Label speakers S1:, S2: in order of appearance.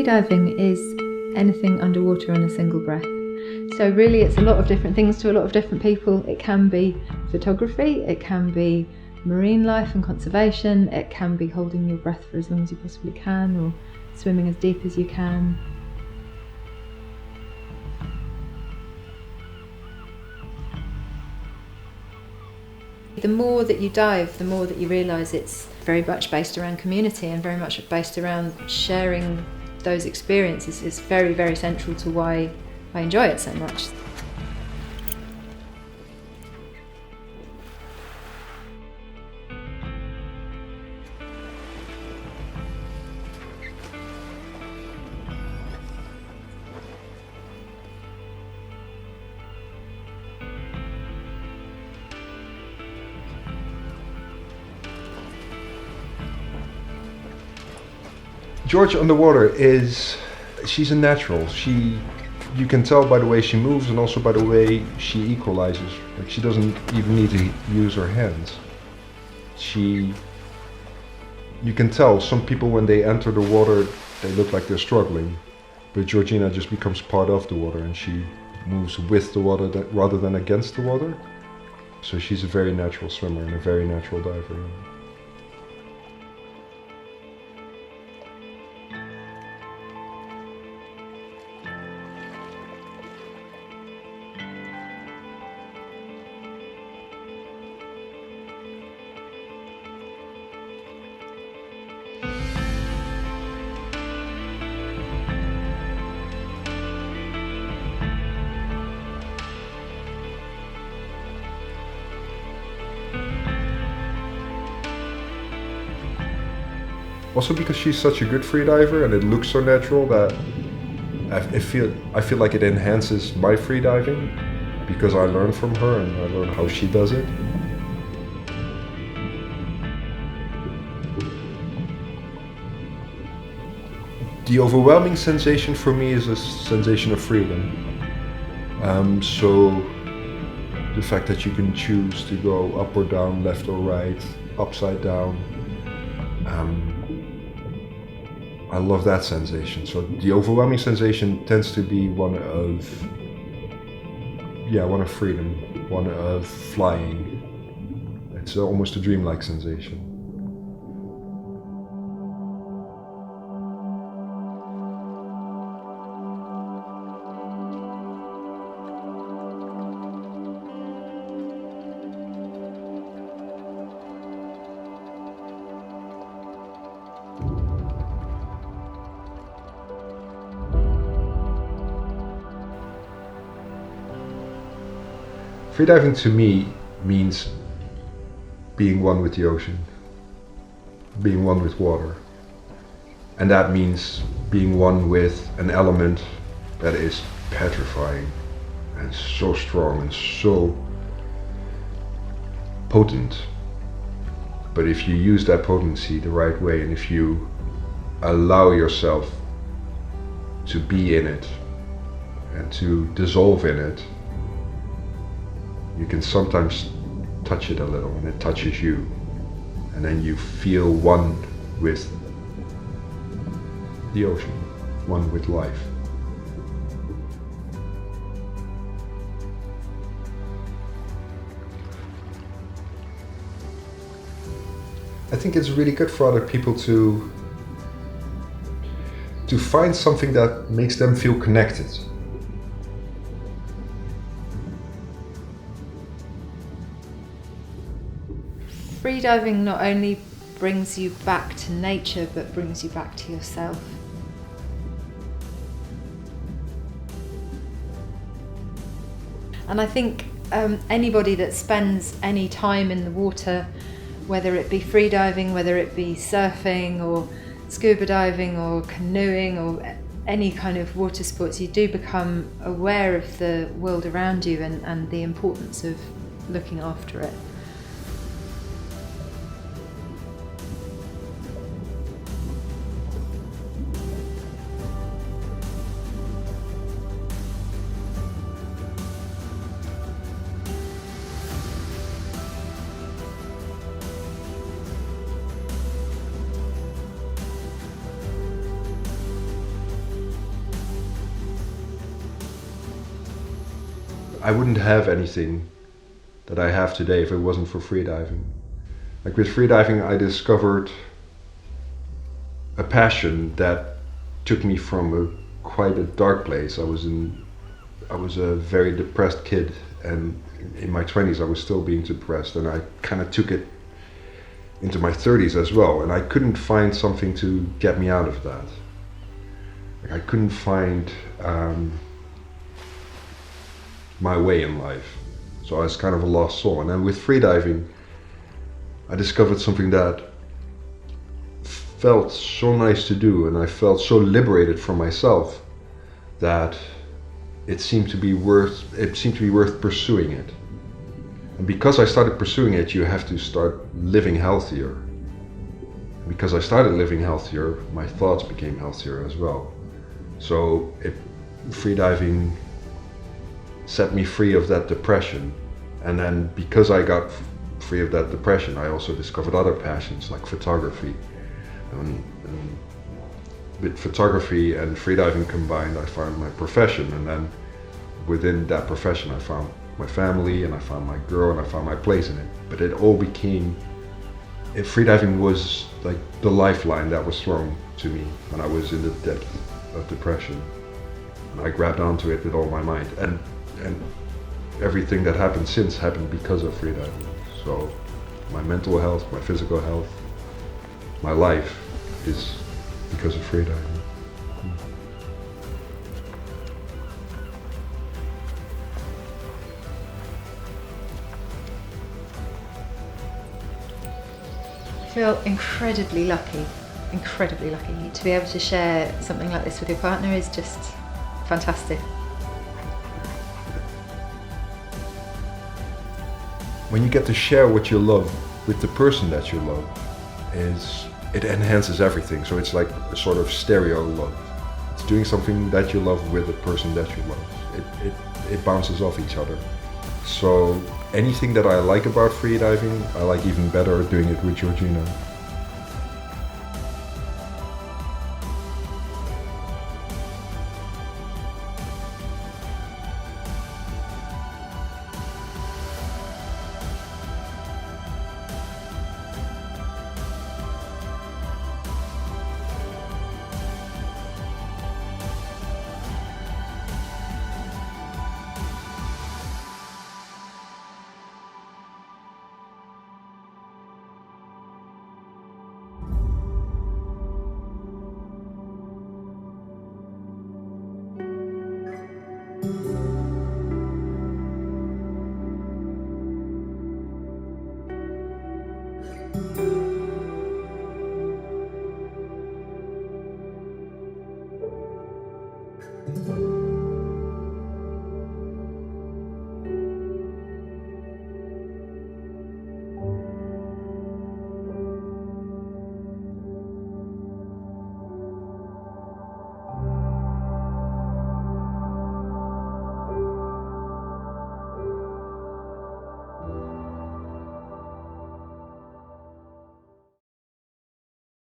S1: Freediving is anything underwater on a single breath. So really it's a lot of different things to a lot of different people. It can be photography, it can be marine life and conservation, it can be holding your breath for as long as you possibly can, or swimming as deep as you can. The more that you dive, the more that you realise it's very much based around community and very much based around sharing those experiences. Is very, very central to why I enjoy it so much.
S2: George underwater she's a natural. You can tell by the way she moves and also by the way she equalizes. Like, she doesn't even need to use her hands. You can tell some people when they enter the water, they look like they're struggling. But Georgina just becomes part of the water and she moves with the water rather than against the water. So she's a very natural swimmer and a very natural diver. Also because she's such a good freediver and it looks so natural that I feel like it enhances my freediving because I learn from her and I learn how she does it. The overwhelming sensation for me is a sensation of freedom. So the fact that you can choose to go up or down, left or right, upside down. I love that sensation. So the overwhelming sensation tends to be one of freedom, one of flying. It's almost a dreamlike sensation. Freediving to me means being one with the ocean, being one with water. And that means being one with an element that is petrifying and so strong and so potent. But if you use that potency the right way and if you allow yourself to be in it and to dissolve in it, you can sometimes touch it a little and it touches you. And then you feel one with the ocean, one with life. I think it's really good for other people to find something that makes them feel connected.
S1: Freediving not only brings you back to nature, but brings you back to yourself. And I think anybody that spends any time in the water, whether it be freediving, whether it be surfing or scuba diving or canoeing or any kind of water sports, you do become aware of the world around you and the importance of looking after it.
S2: I wouldn't have anything that I have today if it wasn't for freediving. Like with freediving, I discovered a passion that took me from quite a dark place. I was a very depressed kid, and in my 20s I was still being depressed, and I kind of took it into my 30s as well, and I couldn't find something to get me out of that. Like I couldn't find my way in life, so I was kind of a lost soul. And then with freediving, I discovered something that felt so nice to do, and I felt so liberated from myself that it seemed to be worth pursuing it. And because I started pursuing it, you have to start living healthier. And because I started living healthier, my thoughts became healthier as well. So freediving set me free of that depression. And then because I got free of that depression, I also discovered other passions like photography. And with photography and freediving combined, I found my profession, and then within that profession I found my family, and I found my girl, and I found my place in it. But it all became, freediving was like the lifeline that was thrown to me when I was in the depth of depression. And I grabbed onto it with all my might, and everything that happened since happened because of freediving. So my mental health, my physical health, my life is because of freediving.
S1: I feel incredibly lucky to be able to share something like this with your partner is just fantastic.
S2: When you get to share what you love with the person that you love, it enhances everything. So it's like a sort of stereo love. It's doing something that you love with the person that you love. It bounces off each other. So anything that I like about freediving, I like even better doing it with Georgina.